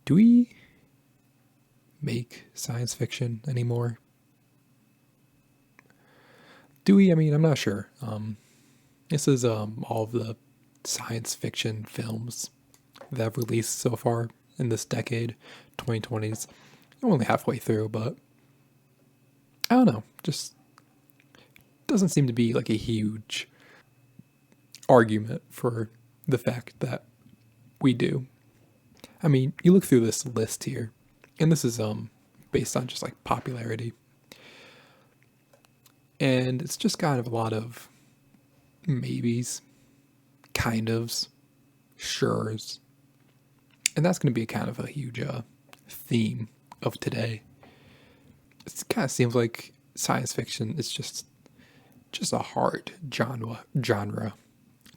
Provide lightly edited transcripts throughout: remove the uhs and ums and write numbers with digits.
Do we make science fiction anymore? Do we? I mean, I'm not sure. This is all of the science fiction films that have released so far in this decade, 2020s. I'm only halfway through, but I don't know. Just doesn't seem to be like a huge argument for the fact that we do. I mean, you look through this list here, and this is based on just like popularity, and it's just kind of a lot of maybes, kind ofs, sure's, and that's going to be kind of a huge theme of today. It kind of seems like science fiction is just a hard genre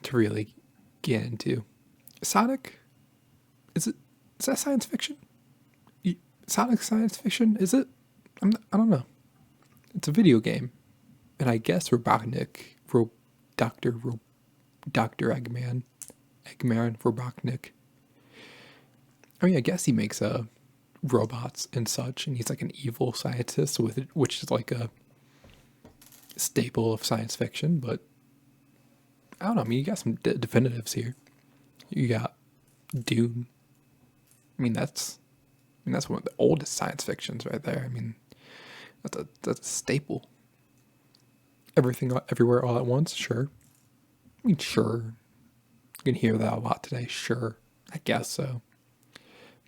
to really get into. Sonic, is that science fiction? Sonic science fiction? Is it? I don't know. It's a video game, and I guess Doctor Eggman Robotnik. I mean, I guess he makes robots and such, and he's like an evil scientist with it, which is like a staple of science fiction. But I don't know. I mean, you got some definitives here. You got Dune. I mean, that's one of the oldest science fictions right there. I mean, that's a staple. Everything, everywhere, all at once. Sure. I mean, sure. You can hear that a lot today. Sure. I guess so.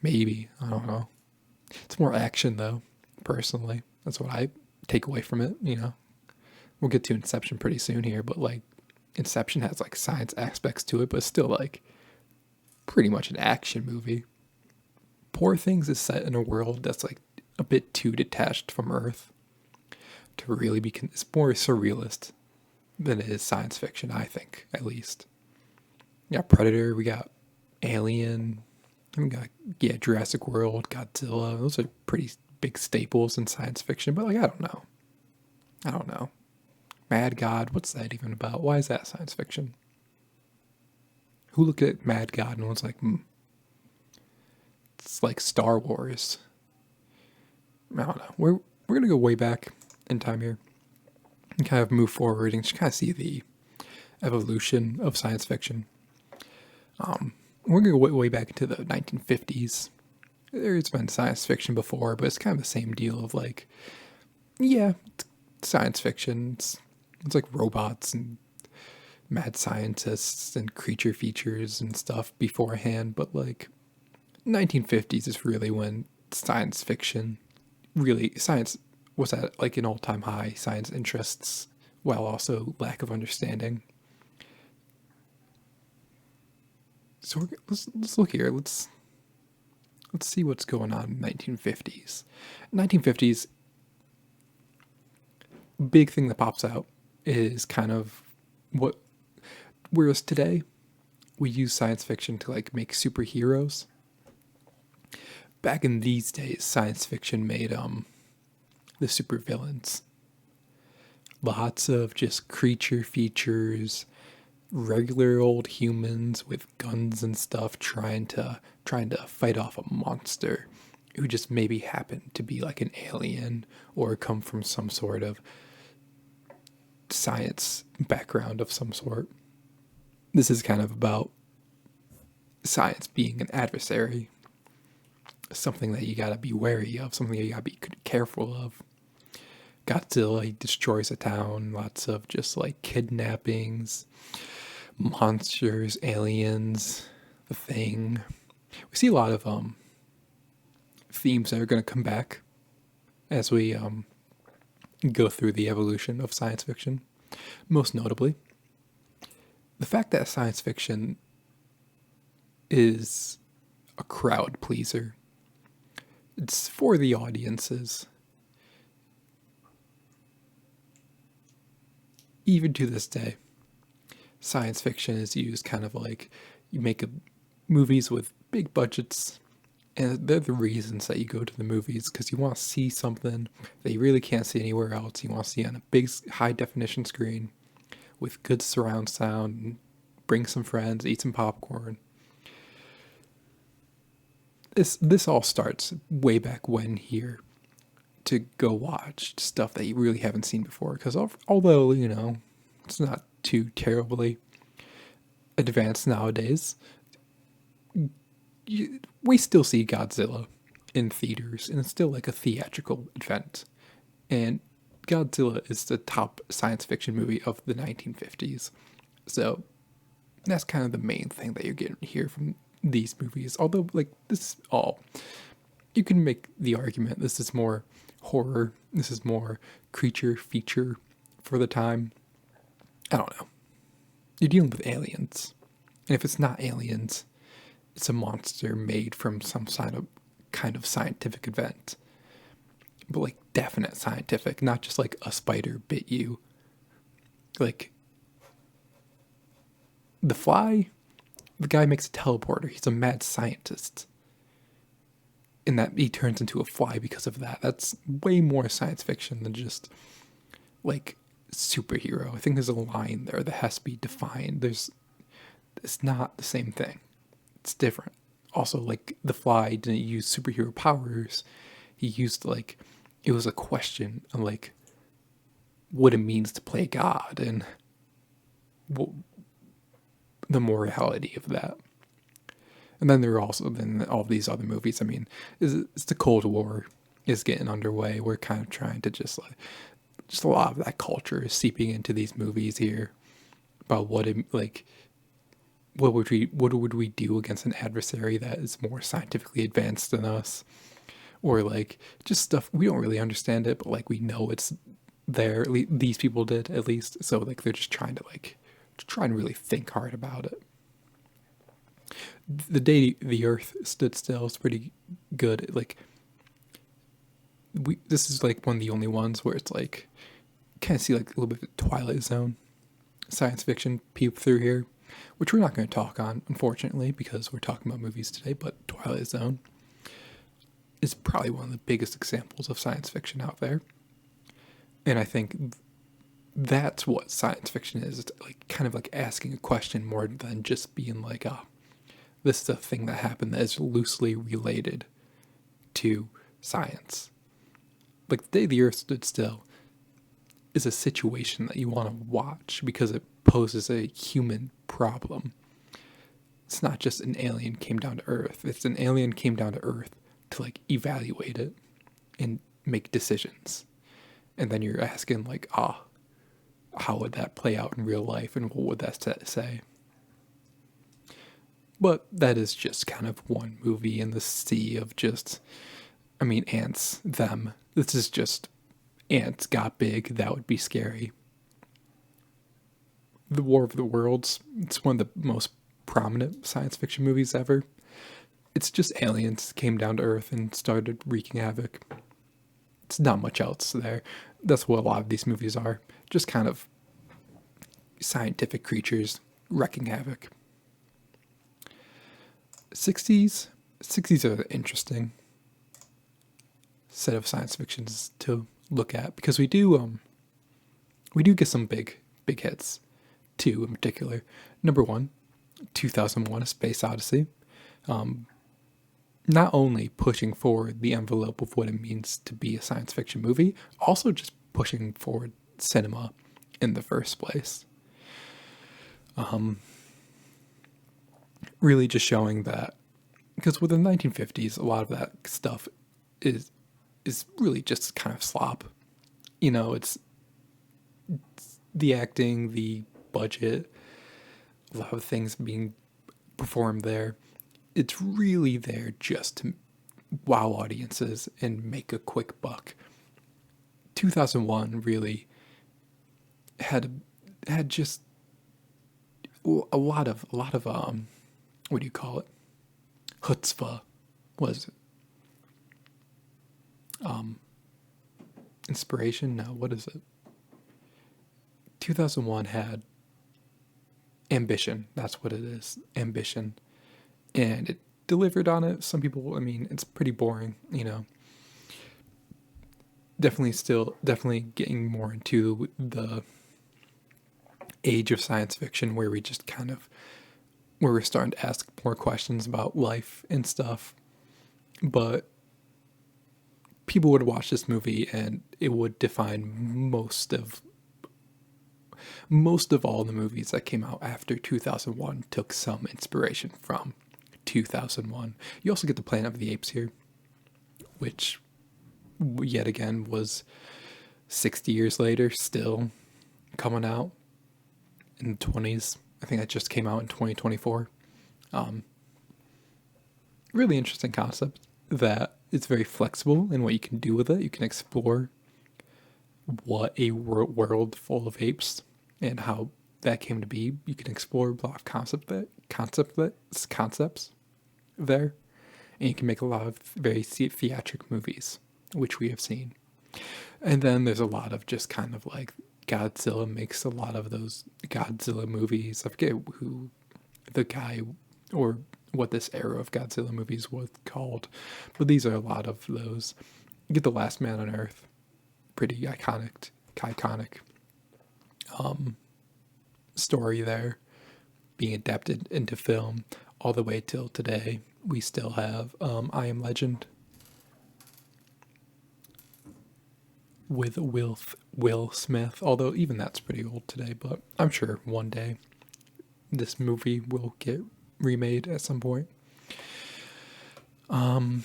Maybe. I don't know. It's more action though. Personally, that's what I take away from it. We'll get to Inception pretty soon here, but like, Inception has like science aspects to it, but it's still like pretty much an action movie. Poor Things is set in a world that's like a bit too detached from Earth to really be. It's more surrealist than it is science fiction, I think, at least. We got Predator, we got Alien, and we got Jurassic World, Godzilla. Those are pretty big staples in science fiction. But like, I don't know. Mad God, what's that even about? Why is that science fiction? Who looked at Mad God and was like, it's like Star Wars. I don't know. We're gonna go way back in time here and kind of move forward and just kind of see the evolution of science fiction. We're gonna go way back into the 1950s. There's been science fiction before, but it's kind of the same deal of like, yeah, it's science fiction. It's like robots and mad scientists and creature features and stuff beforehand, but like 1950s is really when science fiction science was at like an all-time high, science interests while also lack of understanding. So let's look here. Let's see what's going on in 1950s. 1950s, big thing that pops out is kind of what, whereas today we use science fiction to like make superheroes. Back in these days, science fiction made the supervillains. Lots of just creature features, regular old humans with guns and stuff trying to fight off a monster who just maybe happened to be like an alien or come from some sort of science background of some sort. This is kind of about science being an adversary, something that you gotta be wary of, something that you gotta be careful of. Godzilla, he destroys a town, lots of just like kidnappings, monsters, aliens, the Thing. We see a lot of themes that are gonna come back as we go through the evolution of science fiction. Most notably, the fact that science fiction is a crowd pleaser. It's for the audiences. Even to this day, science fiction is used kind of like you make movies with big budgets, and they're the reasons that you go to the movies because you want to see something that you really can't see anywhere else. You want to see on a big high definition screen with good surround sound, and bring some friends, eat some popcorn. this all starts way back when here to go watch stuff that you really haven't seen before. Because although it's not too terribly advanced nowadays, we still see Godzilla in theaters, and it's still like a theatrical event. And Godzilla is the top science fiction movie of the 1950s. So that's kind of the main thing that you're getting here from these movies. Although, like, this is all. You can make the argument this is more horror, this is more creature feature for the time. I don't know. You're dealing with aliens. And if it's not aliens, it's a monster made from some kind of scientific event. But like definite scientific, not just like a spider bit you. Like the Fly, the guy makes a teleporter. He's a mad scientist. And that he turns into a fly because of that. That's way more science fiction than just like superhero. I think there's a line there that has to be defined. It's not the same thing. It's different. Also, like the Fly didn't use superhero powers. He used like it was a question on like what it means to play God and the morality of that. And then there are also then all these other movies. I mean, it's the Cold War is getting underway. We're kind of trying to just a lot of that culture is seeping into these movies here about what would we do against an adversary that is more scientifically advanced than us, or like just stuff we don't really understand it, but like we know it's there. These people did at least, so like they're just trying to try and really think hard about it. The day the Earth stood still is pretty good. Like this is like one of the only ones where it's like kind of see like a little bit of Twilight Zone science fiction peep through here, which we're not going to talk on, unfortunately, because we're talking about movies today. But Twilight Zone is probably one of the biggest examples of science fiction out there, and I think that's what science fiction is. It's like kind of like asking a question more than just being like, this is a thing that happened that is loosely related to science. Like the day the Earth stood still is a situation that you want to watch because it poses a human problem. It's not just an alien came down to Earth. It's an alien came down to Earth to like evaluate it and make decisions. And then you're asking like, how would that play out in real life and what would that say? But that is just kind of one movie in the sea of just, I mean, ants, them. This is just ants got big. That would be scary. The War of the Worlds, it's one of the most prominent science fiction movies ever. It's just aliens came down to Earth and started wreaking havoc. It's not much else there. That's what a lot of these movies are. Just kind of scientific creatures wreaking havoc. 60s are an interesting set of science fictions to look at because we do get some big hits. Two in particular. Number one, 2001: A Space Odyssey. Not only pushing forward the envelope of what it means to be a science fiction movie, also just pushing forward cinema in the first place. Really just showing that, because with the 1950s, a lot of that stuff is really just kind of slop. It's the acting, the budget, a lot of things being performed there. It's really there just to wow audiences and make a quick buck. 2001 really had just a lot of what do you call it? Chutzpah was inspiration? No, what is it? 2001 had ambition. That's what it is. Ambition. And it delivered on it. Some people, I mean, it's pretty boring, Definitely getting more into the age of science fiction where we just kind of, where we're starting to ask more questions about life and stuff. but people would watch this movie and it would define most of all the movies that came out after 2001 took some inspiration from 2001. You also get the Planet of the Apes here, which yet again was 60 years later still coming out in the 20s. I think that just came out in 2024. Really interesting concept that it's very flexible in what you can do with it. You can explore what a world full of apes and how that came to be. You can explore a lot of concepts there, and you can make a lot of very theatric movies, which we have seen. And then there's a lot of just kind of like Godzilla makes a lot of those Godzilla movies. I forget who the guy or what this era of Godzilla movies was called, but these are a lot of those. You get The Last Man on Earth, pretty iconic story there, being adapted into film all the way till today. We still have I Am Legend with Will Smith, although even that's pretty old today, but I'm sure one day this movie will get remade at some point. And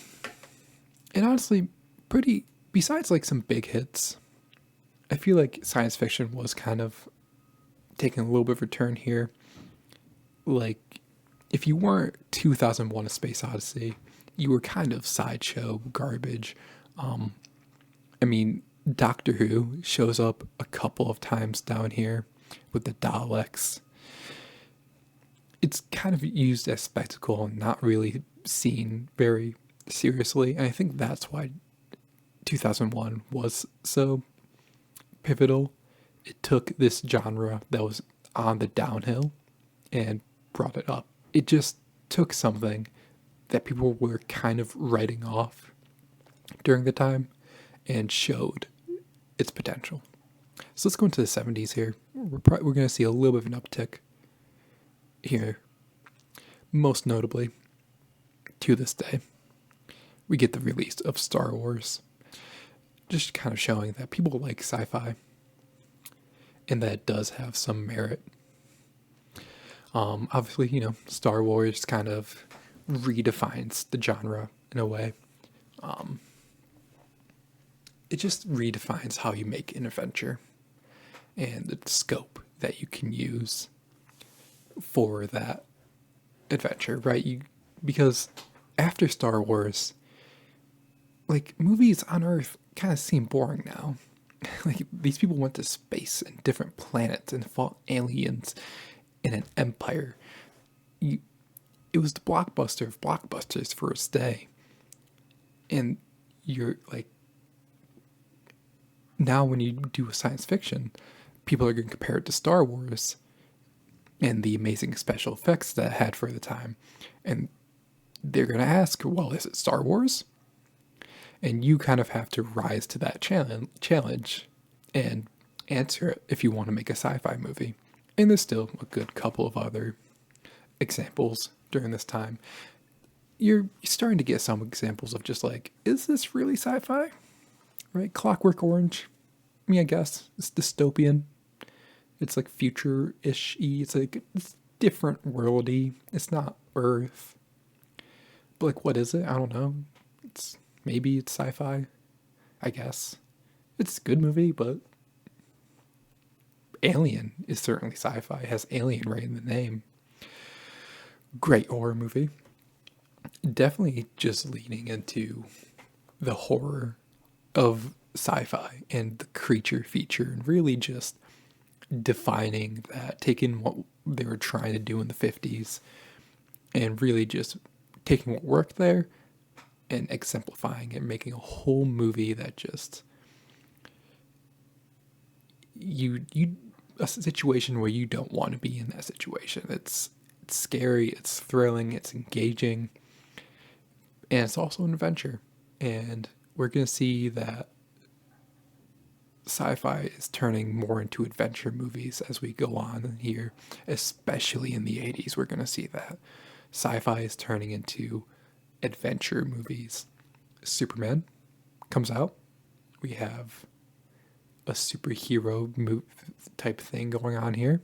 honestly, pretty, besides like some big hits, I feel like science fiction was kind of taking a little bit of a turn here. Like, if you weren't 2001 A Space Odyssey, you were kind of sideshow garbage. I mean, Doctor Who shows up a couple of times down here with the Daleks. It's kind of used as spectacle and not really seen very seriously. And I think that's why 2001 was so pivotal. It took this genre that was on the downhill and brought it up. It just took something that people were kind of writing off during the time and showed its potential. So let's go into the 70s here. We're going to see a little bit of an uptick here. Most notably, to this day, we get the release of Star Wars. Just kind of showing that people like sci-fi and that it does have some merit. Obviously, Star Wars kind of redefines the genre in a way. It just redefines how you make an adventure and the scope that you can use for that adventure, right? Because after Star Wars, like, movies on Earth kind of seem boring now. Like, these people went to space and different planets and fought aliens in an empire. It was the blockbuster of blockbusters for its day. And you're like, now when you do a science fiction, people are going to compare it to Star Wars and the amazing special effects that it had for the time. And they're going to ask, well, is it Star Wars? And you kind of have to rise to that challenge and answer it if you want to make a sci-fi movie. And there's still a good couple of other examples during this time. You're starting to get some examples of just like, is this really sci-fi? Right? Clockwork Orange. I mean, I guess it's dystopian. It's like future-ish-y. It's different worldy. It's not Earth. But like, what is it? I don't know. Maybe it's sci-fi, I guess. It's a good movie, but Alien is certainly sci-fi. It has alien right in the name. Great horror movie. Definitely just leaning into the horror of sci-fi and the creature feature and really just defining that, taking what they were trying to do in the 50s and really just taking what worked there and exemplifying it, making a whole movie that just a situation where you don't want to be in that situation. It's scary, it's thrilling, it's engaging, and it's also an adventure. And we're going to see that sci-fi is turning more into adventure movies as we go on here, especially in the 80s. We're going to see that sci-fi is turning into adventure movies. Superman comes out. We have a superhero type thing going on here.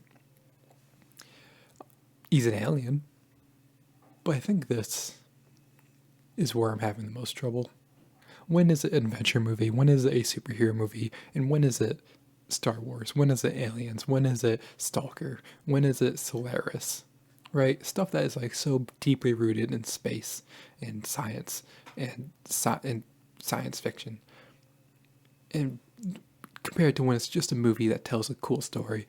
He's an alien. But I think this is where I'm having the most trouble. When is it an adventure movie? When is it a superhero movie? And when is it Star Wars? When is it Aliens? When is it Stalker? When is it Solaris? Right? Stuff that is like so deeply rooted in space and science and science fiction. And compared to when it's just a movie that tells a cool story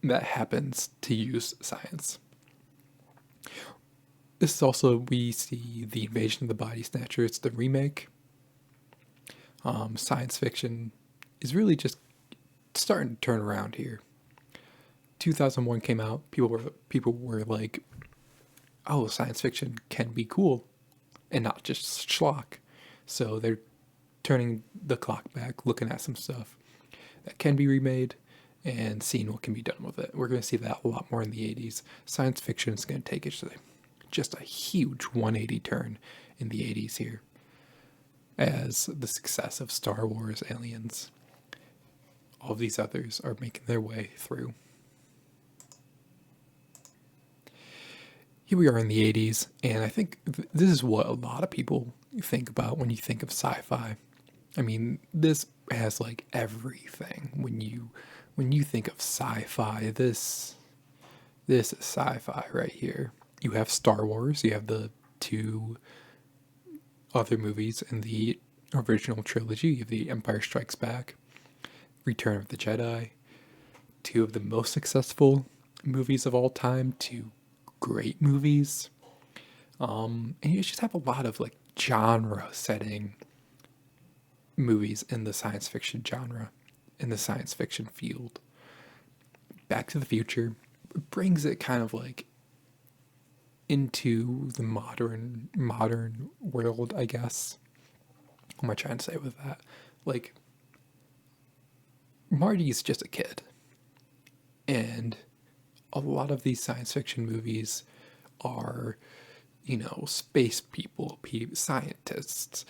that happens to use science. This is also, we see the Invasion of the Body Snatchers, the remake. Science fiction is really just starting to turn around here. 2001 came out. People were like, "Oh, science fiction can be cool, and not just schlock." So they're turning the clock back, looking at some stuff that can be remade, and seeing what can be done with it. We're going to see that a lot more in the 80s. Science fiction is going to take it to just a huge 180 turn in the 80s here, as the success of Star Wars, Aliens, all of these others are making their way through. Here we are in the 80s, and I think this is what a lot of people think about when you think of sci-fi. I mean, this has like everything. When you think of sci-fi, this is sci-fi right here. You have Star Wars, you have the two other movies in the original trilogy. You have The Empire Strikes Back, Return of the Jedi, two of the most successful movies of all time, two great movies. And you just have a lot of like genre setting movies in the science fiction genre, in the science fiction field. Back to the Future brings it kind of like into the modern world, I guess. What am I trying to say with that? Like, Marty's just a kid. And a lot of these science fiction movies are, space people, scientists,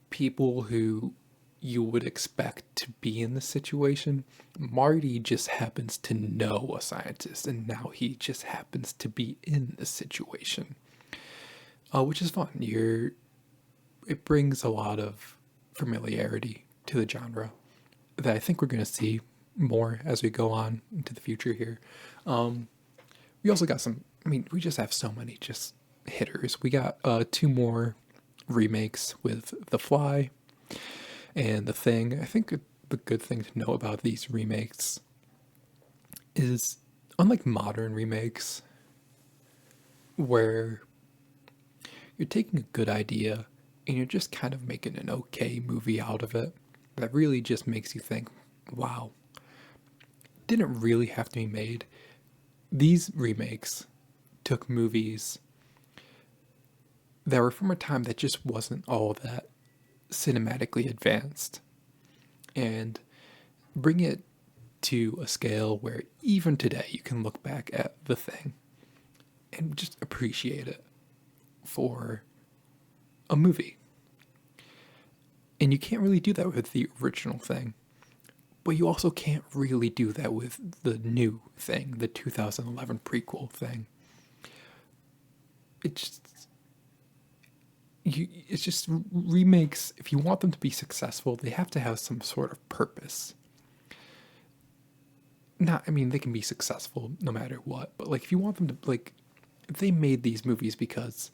people who you would expect to be in this situation. Marty just happens to know a scientist, and now he just happens to be in this situation, which is fun. It brings a lot of familiarity to the genre that I think we're going to see more as we go on into the future here. We also got we just have so many just hitters. We got two more remakes with The Fly and The Thing. I think the good thing to know about these remakes is, unlike modern remakes, where you're taking a good idea and you're just kind of making an okay movie out of it, that really just makes you think, wow, didn't really have to be made. These remakes took movies that were from a time that just wasn't all that cinematically advanced and bring it to a scale where even today you can look back at The Thing and just appreciate it for a movie. And you can't really do that with the original Thing, but you also can't really do that with the new Thing, the 2011 prequel Thing. It's just remakes. If you want them to be successful, they have to have some sort of purpose. They can be successful no matter what, but like if you want them to, like, they made these movies because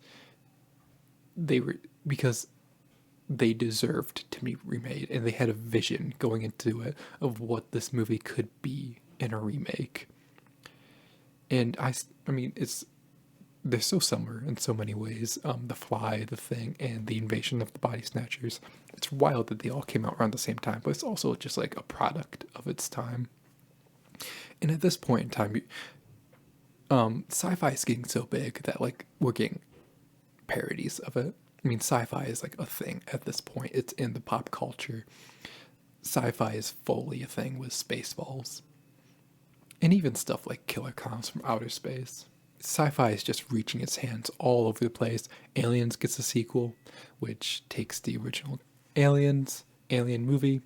they deserved to be remade, and they had a vision going into it of what this movie could be in a remake. And they're so similar in so many ways. The Fly, The Thing, and The Invasion of the Body Snatchers. It's wild that they all came out around the same time, but it's also just like a product of its time. And at this point in time, sci-fi is getting so big that like we're getting parodies of it. Sci-fi is like a thing at this point. It's in the pop culture. Sci-fi is fully a thing with Spaceballs. And even stuff like Killer Clowns from Outer Space. Sci-fi is just reaching its hands all over the place. Aliens gets a sequel, which takes the original Alien movie,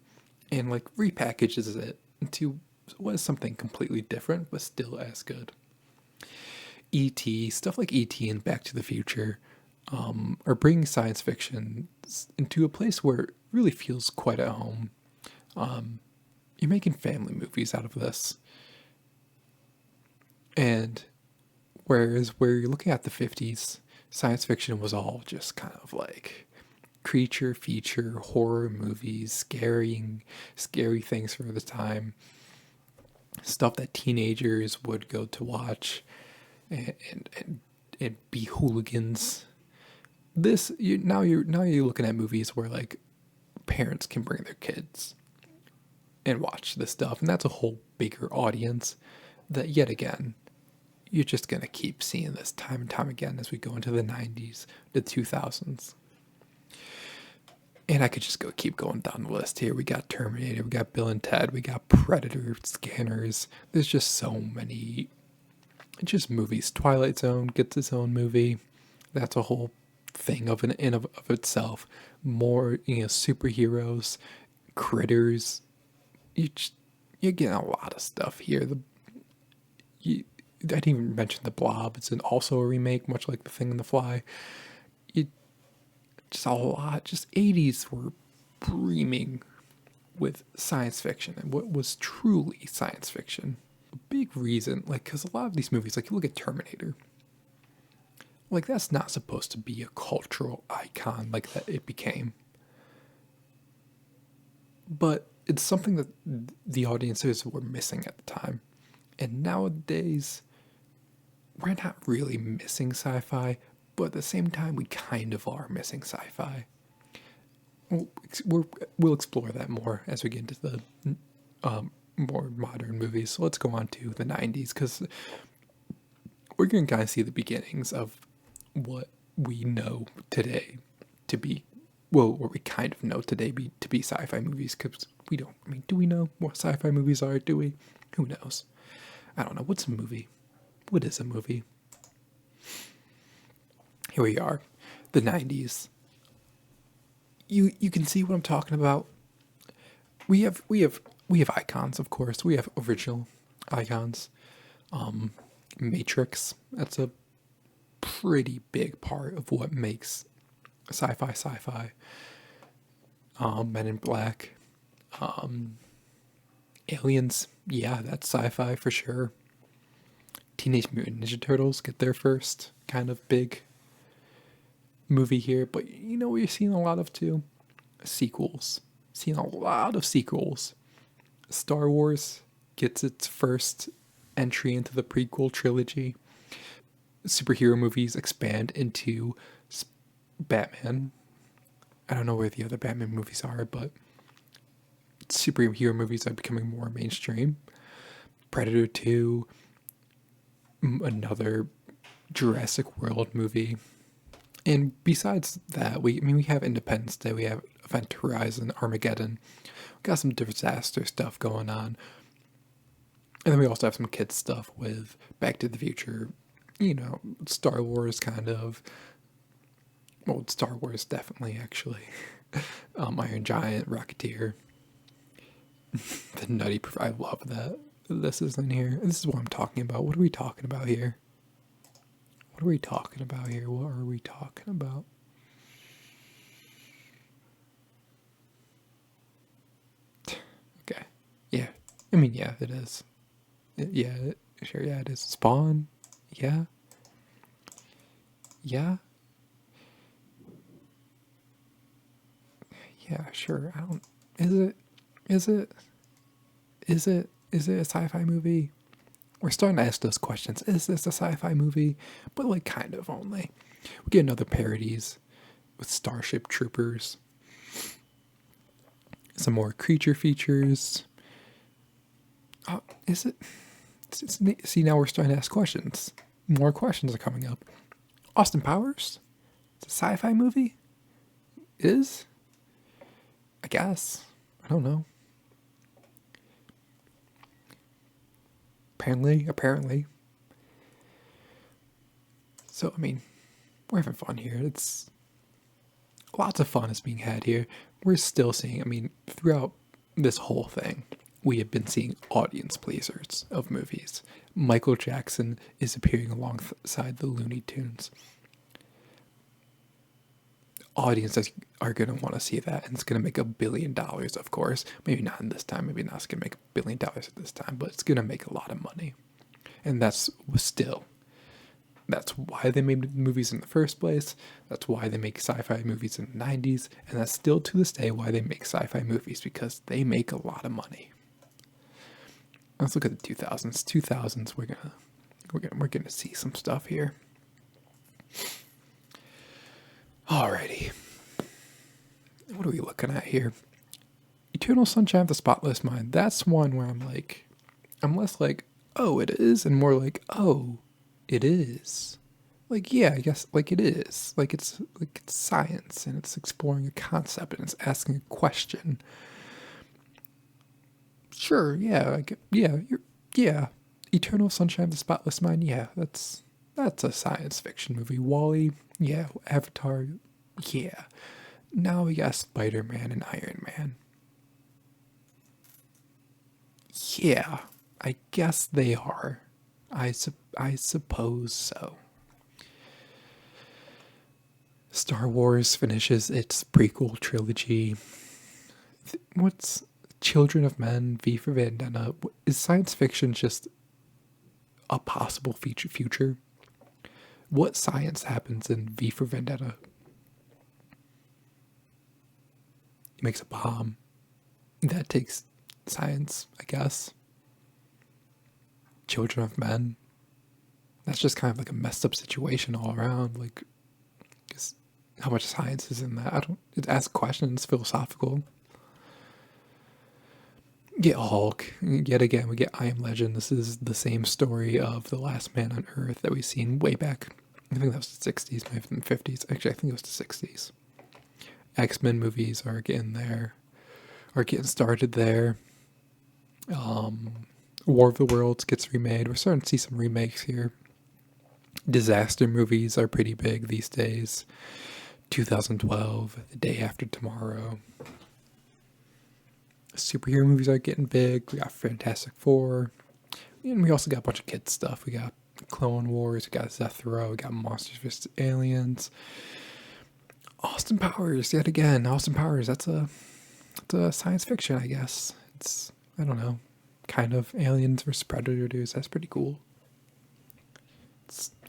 and like repackages it into what is something completely different, but still as good. E.T., stuff like E.T. and Back to the Future, are bringing science fiction into a place where it really feels quite at home. You're making family movies out of this. And whereas where you're looking at the 50s, science fiction was all just kind of like creature feature horror movies, scary things for the time, stuff that teenagers would go to watch and be hooligans. Now you're looking at movies where like parents can bring their kids and watch this stuff, and that's a whole bigger audience that yet again you're just going to keep seeing this time and time again as we go into the 90s, the 2000s. And I could just keep going down the list here. We got Terminator, we got Bill and Ted, we got Predator, Scanners. There's just so many just movies. Twilight Zone gets its own movie. That's a whole thing of itself. More, superheroes, critters. You're getting a lot of stuff here. I didn't even mention The Blob. It's also a remake, much like The Thing and the Fly. Just a lot. Just 80s were brimming with science fiction and what was truly science fiction. A big reason, like, because a lot of these movies, like, you look at Terminator, like, that's not supposed to be a cultural icon like that it became. But it's something that the audiences were missing at the time. And nowadays, we're not really missing sci-fi, but at the same time, we kind of are missing sci-fi. We'll explore that more as we get into the more modern movies. So let's go on to the 90s, because we're going to kind of see the beginnings of what we know today to be, well, what we kind of know today to be sci-fi movies, because we don't, I mean, do we know what sci-fi movies are? Do we? Who knows? I don't know. What's a movie? What is a movie? Here we are, the 90s. You can see what I'm talking about. We have icons, of course. We have original icons. Matrix, that's a pretty big part of what makes sci-fi. Men in Black. Aliens, yeah, that's sci-fi for sure. Teenage Mutant Ninja Turtles get their first kind of big movie here, but you know what you're seeing a lot of too? Sequels. Seeing a lot of sequels. Star Wars gets its first entry into the prequel trilogy. Superhero movies expand into Batman. I don't know where the other Batman movies are, but superhero movies are becoming more mainstream. Predator 2, another Jurassic World movie. And besides that, we have Independence Day, we have Event Horizon, Armageddon. We got some disaster stuff going on. And then we also have some kids stuff with Back to the Future, Star Wars kind of. Well, Star Wars definitely, actually. Iron Giant, Rocketeer. The Nutty, I love that. This is in here. This is what I'm talking about. What are we talking about here? What are we talking about here? What are we talking about? Okay. Yeah. I mean, yeah, it is. Yeah, sure, yeah, it is. Spawn? Yeah. Yeah. Yeah, sure. I don't. Is it? Is it? Is it a sci-fi movie? We're starting to ask those questions. Is this a sci-fi movie? But like kind of only. We get another parodies with Starship Troopers. Some more creature features. Is it? See, now we're starting to ask questions. More questions are coming up. Austin Powers? It's a sci-fi movie? Is? I guess. I don't know. Apparently. So, I mean, we're having fun here. It's lots of fun is being had here. We're still seeing, I mean, throughout this whole thing, we have been seeing audience pleasers of movies. Michael Jackson is appearing alongside the Looney Tunes. Audiences are going to want to see that, and it's going to make $1 billion, of course. Maybe not in this time, maybe not it's going to make $1 billion at this time, but it's going to make a lot of money. And that's why they made movies in the first place. That's why they make sci-fi movies in the 90s, and that's still to this day why they make sci-fi movies, because they make a lot of money. Let's look at the 2000s. 2000s, we're gonna see some stuff here. Alrighty. What are we looking at here? Eternal Sunshine of the Spotless Mind. That's one where I'm less like, oh, it is, and more like, oh, it is. Like, yeah, I guess, like, it is. It's science, and it's exploring a concept, and it's asking a question. Sure, yeah, yeah. Eternal Sunshine of the Spotless Mind, yeah, that's a science fiction movie. Wall-E, yeah. Avatar, yeah. Now we got Spider-Man and Iron Man. Yeah, I guess they are. I suppose so. Star Wars finishes its prequel trilogy. What's Children of Men, V for Vendetta? Is science fiction just a possible future? What science happens in V for Vendetta? He makes a bomb. That takes science, I guess. Children of Men. That's just kind of like a messed up situation all around. Like, how much science is in that? It asks questions, philosophical. Get Hulk. Yet again, we get I Am Legend. This is the same story of The Last Man on Earth that we've seen way back. I think that was the 60s, maybe the 50s. Actually, I think it was the 60s. X-Men movies are getting started there. War of the Worlds gets remade. We're starting to see some remakes here. Disaster movies are pretty big these days. 2012, The Day After Tomorrow. Superhero movies are getting big. We got Fantastic Four. And we also got a bunch of kids stuff. We got Clone Wars, we got Zethro, we got Monsters vs. Aliens. Austin Powers, yet again. Austin Powers, that's a science fiction, I guess. It's, I don't know, kind of Aliens vs. Predators. That's pretty cool.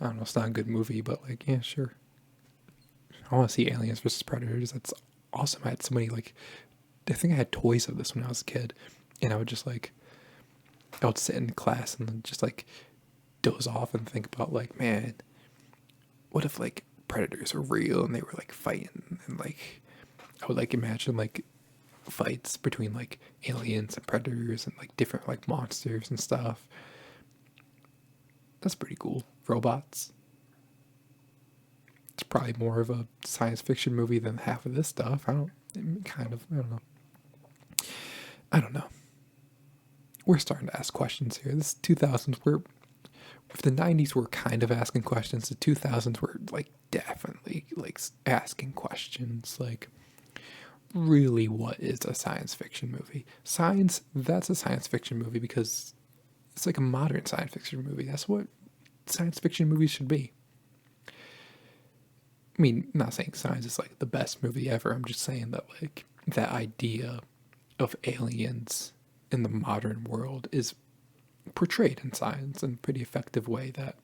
I don't know, it's not a good movie, but like, yeah, sure. I want to see Aliens vs. Predators. That's awesome. I had so many, I think I had toys of this when I was a kid, and I would just I would sit in class and then just doze off and think about man, what if predators were real and they were fighting, and I would imagine fights between aliens and predators and different monsters and stuff. That's pretty cool. Robots. It's probably more of a science fiction movie than half of this stuff. I don't know. We're starting to ask questions here. This 2000s, with the 90s, we're kind of asking questions. The 2000s, we're definitely asking questions. Really, what is a science fiction movie? That's a science fiction movie because it's a modern science fiction movie. That's what science fiction movies should be. I mean, not saying science is the best movie ever. I'm just saying that that idea of aliens in the modern world is portrayed in science in a pretty effective way that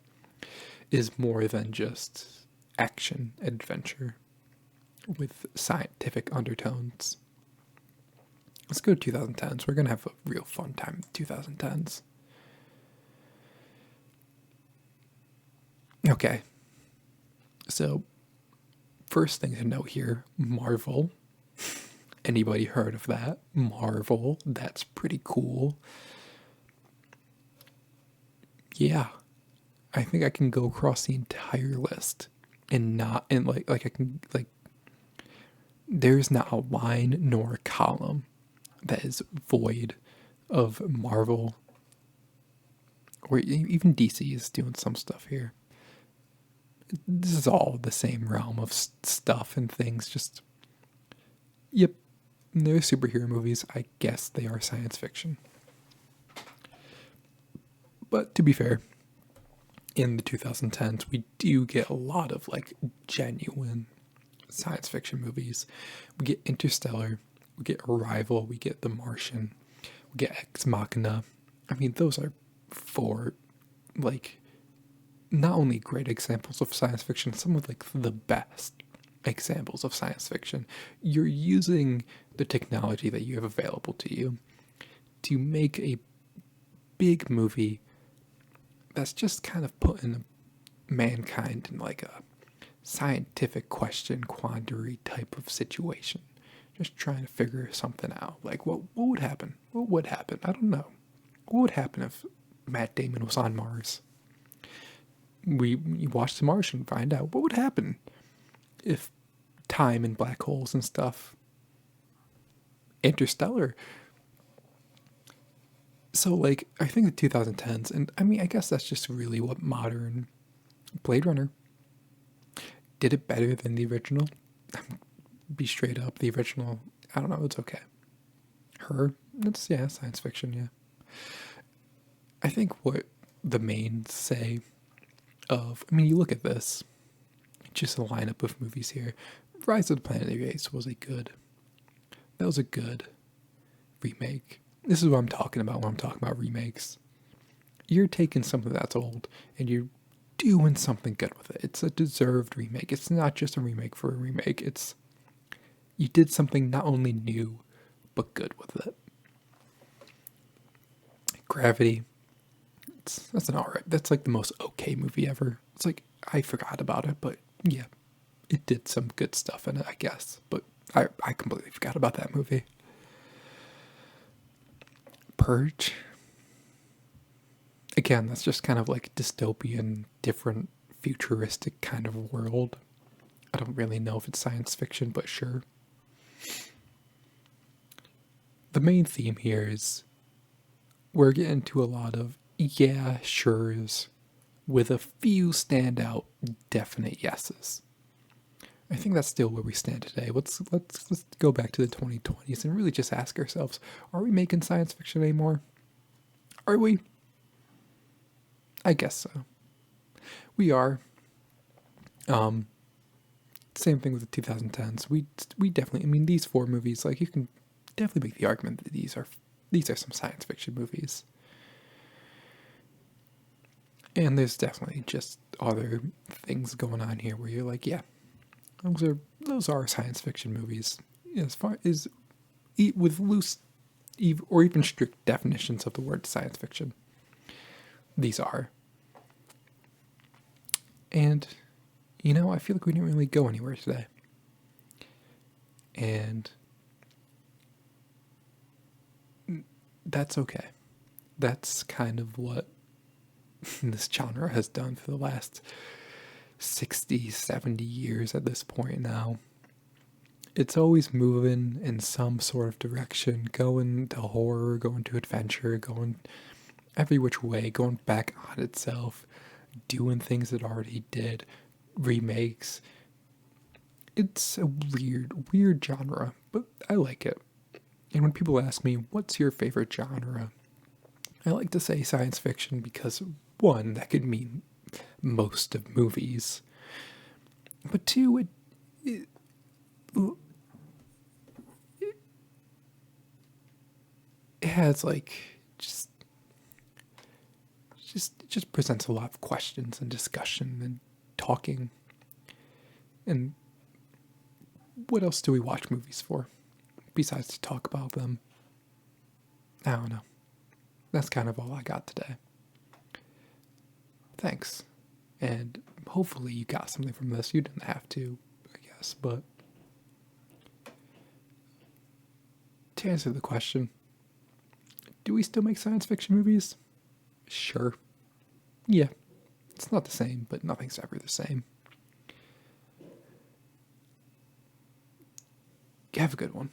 is more than just action adventure with scientific undertones. Let's go to 2010s. We're going to have a real fun time in 2010s. Okay. So, first thing to note here, Marvel. Anybody heard of that? Marvel. That's pretty cool. Yeah. I think I can go across the entire list and I can there's not a line nor a column that is void of Marvel, or even DC is doing some stuff here. This is all the same realm of stuff and things. Just, yep, they're superhero movies. I guess they are science fiction. But to be fair, in the 2010s, we do get a lot of like genuine science fiction movies. We get Interstellar, we get Arrival, we get The Martian, we get Ex Machina. I mean, those are four, like, not only great examples of science fiction, some of like the best examples of science fiction. You're using the technology that you have available to you to make a big movie that's just kind of putting mankind in like a scientific question quandary type of situation. Just trying to figure something out. Like what would happen? What would happen? I don't know. What would happen if Matt Damon was on Mars? We watch The Martian, find out what would happen if time and black holes and stuff. Interstellar. So like I think the 2010s, and I mean I guess that's just really what modern Blade Runner did it better than the original. Be straight up, the original, I don't know, it's okay. Her, it's, yeah, science fiction, yeah. I think what the mains say of, I mean, you look at this, just a lineup of movies here. Rise of the Planet of the Apes was that was a good remake. This is what I'm talking about when I'm talking about remakes. You're taking something that's old and you're doing something good with it. It's a deserved remake. It's not just a remake for a remake. It's, you did something not only new, but good with it. Gravity. That's an alright. That's like the most okay movie ever. It's like, I forgot about it, but yeah, it did some good stuff in it, I guess. But I completely forgot about that movie. Purge. Again, that's just kind of like dystopian, different, futuristic kind of world. I don't really know if it's science fiction, but sure. The main theme here is we're getting to a lot of yeah, sure's with a few standout definite yeses. I think that's still where we stand today. Let's go back to the 2020s and really just ask ourselves, are we making science fiction anymore? Are we? I guess so. We are. Same thing with the 2010s. We definitely, I mean, these four movies, like, you can definitely make the argument that these are some science fiction movies. And there's definitely just other things going on here where you're like, yeah, those are science fiction movies. As far as with loose or even strict definitions of the word science fiction, these are. And you know, I feel like we didn't really go anywhere today. And that's okay. That's kind of what this genre has done for the last 60, 70 years at this point now. It's always moving in some sort of direction, going to horror, going to adventure, going every which way, going back on itself, doing things it already did, remakes. It's a weird genre, but I like it. And when people ask me, what's your favorite genre? I like to say science fiction because, one, that could mean most of movies. But two, it has like just presents a lot of questions and discussion and talking. And what else do we watch movies for besides to talk about them? I don't know. That's kind of all I got today. Thanks. And hopefully you got something from this. You didn't have to, I guess, but to answer the question, do we still make science fiction movies? Sure. Yeah. It's not the same, but nothing's ever the same. Have a good one.